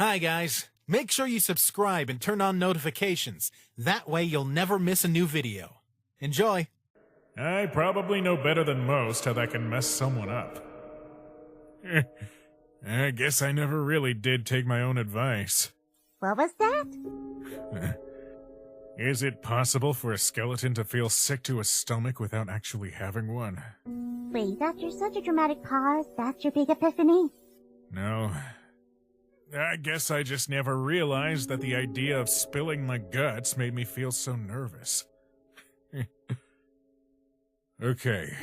Hi guys, make sure you subscribe and turn on notifications. That way you'll never miss a new video. Enjoy! I probably know better than most how that can mess someone up. I guess I never really did take my own advice. What was that? Is it possible for a skeleton to feel sick to his stomach without actually having one? Wait, after such a dramatic pause, that's your big epiphany? No. I guess I just never realized that the idea of spilling my guts made me feel so nervous. Okay,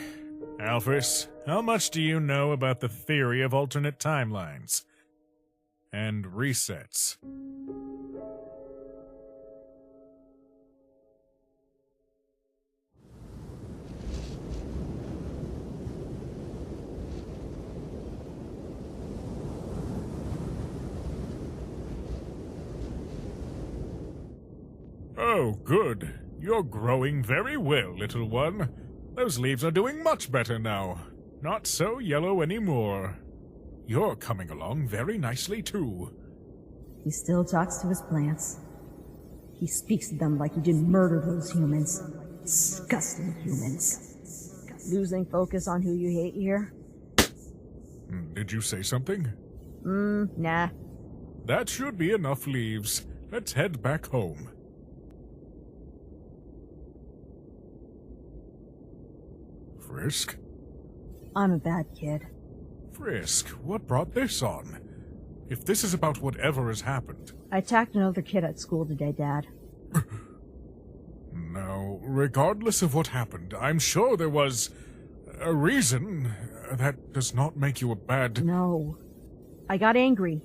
Alphys, how much do you know about the theory of alternate timelines? And resets? Oh, good. You're growing very well, little one. Those leaves are doing much better now. Not so yellow anymore. You're coming along very nicely, too. He still talks to his plants. He speaks to them like he didn't murder those humans. Disgusting humans. Losing focus on who you hate here? Did you say something? Nah. That should be enough leaves. Let's head back home. Frisk? I'm a bad kid. Frisk, what brought this on? If this is about whatever has happened... I attacked another kid at school today, Dad. Now, regardless of what happened, I'm sure there was a reason. That does not make you a bad... No. I got angry.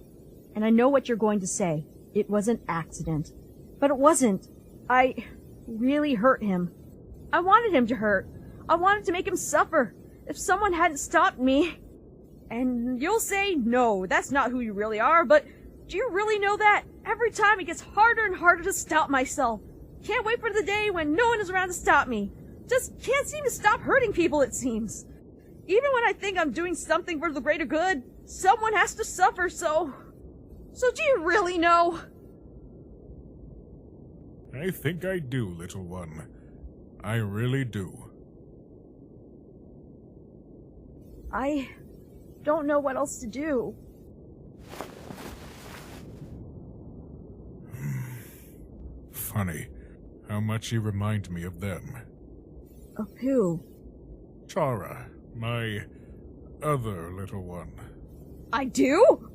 And I know what you're going to say. It was an accident. But it wasn't. I really hurt him. I wanted him to hurt. I wanted to make him suffer. If someone hadn't stopped me... And you'll say, no, that's not who you really are, but do you really know that? Every time it gets harder and harder to stop myself. Can't wait for the day when no one is around to stop me. Just can't seem to stop hurting people, it seems. Even when I think I'm doing something for the greater good, someone has to suffer, so do you really know? I think I do, little one. I really do. I don't know what else to do. Funny how much you remind me of them. Of who? Chara, my other little one. I do?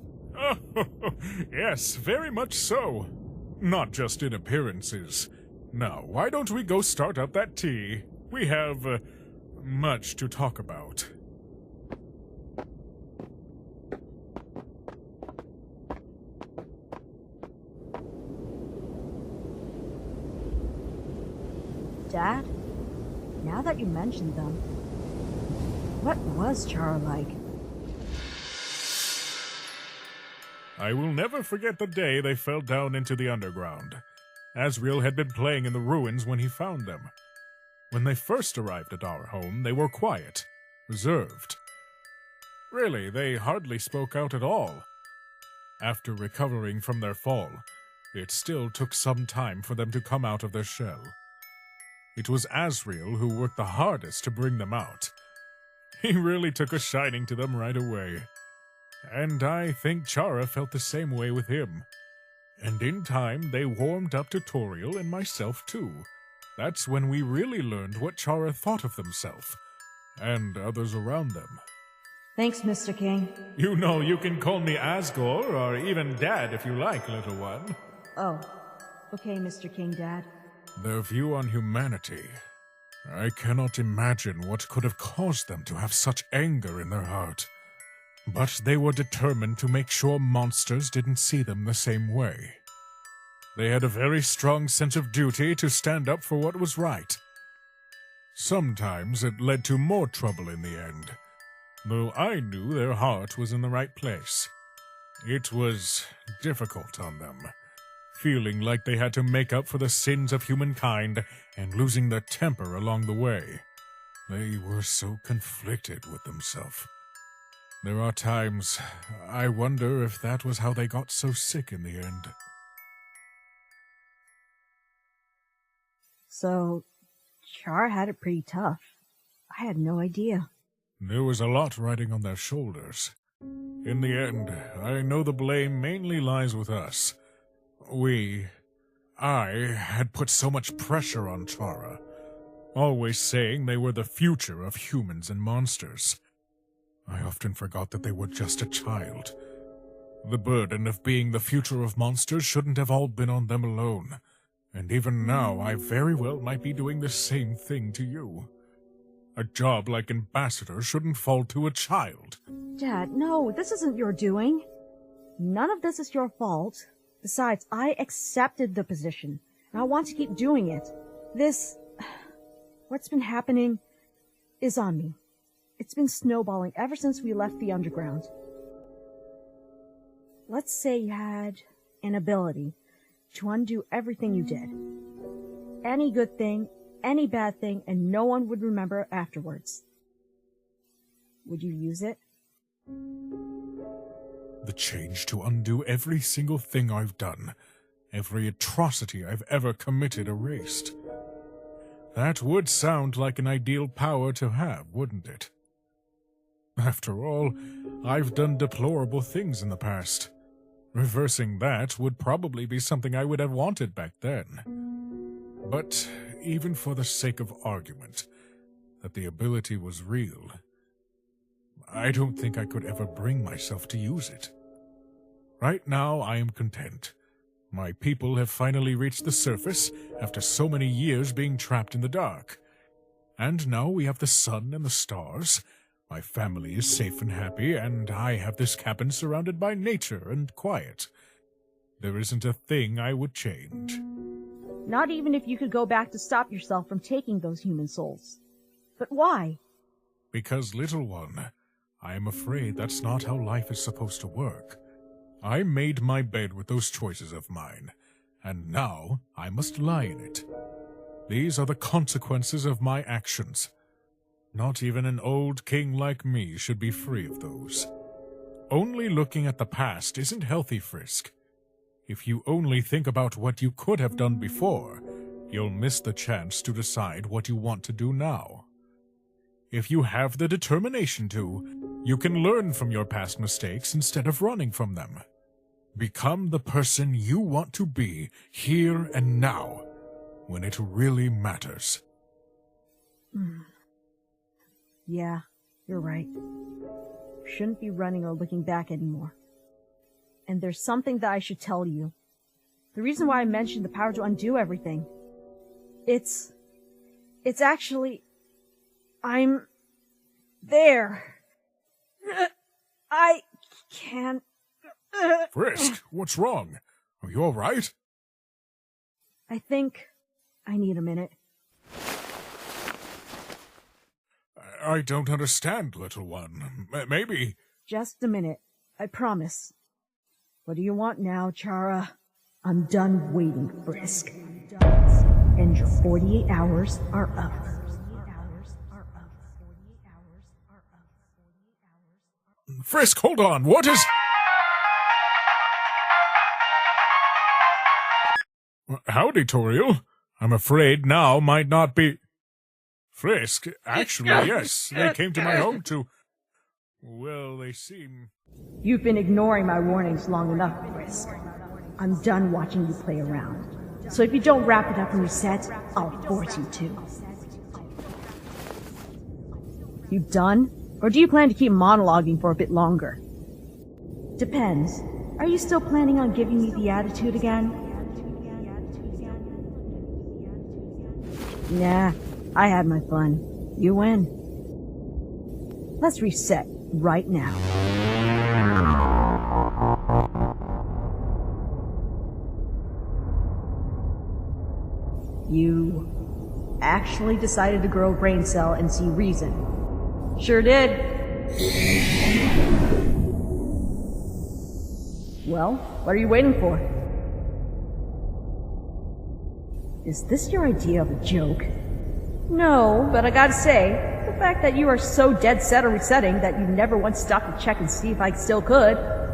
Yes, very much so. Not just in appearances. Now, why don't we go start up that tea? We have much to talk about. Dad, now that you mentioned them, what was Chara like? I will never forget the day they fell down into the underground. Asriel had been playing in the ruins when he found them. When they first arrived at our home, they were quiet, reserved. Really, they hardly spoke out at all. After recovering from their fall, it still took some time for them to come out of their shell. It was Asriel who worked the hardest to bring them out. He really took a shining to them right away. And I think Chara felt the same way with him. And in time, they warmed up to Toriel and myself too. That's when we really learned what Chara thought of themselves, and others around them. Thanks, Mr. King. You know you can call me Asgore, or even Dad if you like, little one. Oh, okay, Mr. King, Dad. Their view on humanity. I cannot imagine what could have caused them to have such anger in their heart. But they were determined to make sure monsters didn't see them the same way. They had a very strong sense of duty to stand up for what was right. Sometimes it led to more trouble in the end, though I knew their heart was in the right place. It was difficult on them, feeling like they had to make up for the sins of humankind and losing their temper along the way. They were so conflicted with themselves. There are times I wonder if that was how they got so sick in the end. So, Char had it pretty tough. I had no idea. There was a lot riding on their shoulders. In the end, I know the blame mainly lies with us. I had put so much pressure on Chara, always saying they were the future of humans and monsters. I often forgot that they were just a child. The burden of being the future of monsters shouldn't have all been on them alone. And even now, I very well might be doing the same thing to you. A job like ambassador shouldn't fall to a child. Dad, no, this isn't your doing. None of this is your fault. Besides, I accepted the position, and I want to keep doing it. What's been happening is on me. It's been snowballing ever since we left the underground. Let's say you had an ability to undo everything you did. Any good thing, any bad thing, and no one would remember afterwards. Would you use it? The change to undo every single thing I've done, every atrocity I've ever committed erased. That would sound like an ideal power to have, wouldn't it? After all, I've done deplorable things in the past. Reversing that would probably be something I would have wanted back then. But even for the sake of argument, that the ability was real, I don't think I could ever bring myself to use it. Right now, I am content. My people have finally reached the surface after so many years being trapped in the dark. And now we have the sun and the stars. My family is safe and happy, and I have this cabin surrounded by nature and quiet. There isn't a thing I would change. Not even if you could go back to stop yourself from taking those human souls. But why? Because, little one, I am afraid that's not how life is supposed to work. I made my bed with those choices of mine, and now I must lie in it. These are the consequences of my actions. Not even an old king like me should be free of those. Only looking at the past isn't healthy, Frisk. If you only think about what you could have done before, you'll miss the chance to decide what you want to do now. If you have the determination to, you can learn from your past mistakes instead of running from them. Become the person you want to be here and now, when it really matters. Yeah, you're right. Shouldn't be running or looking back anymore. And there's something that I should tell you. The reason why I mentioned the power to undo everything. It's actually... I'm... there. I can't... Frisk, what's wrong? Are you all right? I think I need a minute. I don't understand, little one. Maybe... Just a minute. I promise. What do you want now, Chara? I'm done waiting, Frisk. And your 48 hours are up. Frisk, hold on. What is... Howdy, Toriel. I'm afraid now might not be... Frisk, actually, yes. They came to my home to... Well, they seem... You've been ignoring my warnings long enough, Frisk. I'm done watching you play around. So if you don't wrap it up and reset, I'll force you to. You done? Or do you plan to keep monologuing for a bit longer? Depends. Are you still planning on giving me the attitude again? Nah, I had my fun. You win. Let's reset right now. You actually decided to grow a brain cell and see reason. Sure did. Well, what are you waiting for? Is this your idea of a joke? No, but I gotta say, the fact that you are so dead set on resetting that you never once stopped to check and see if I still could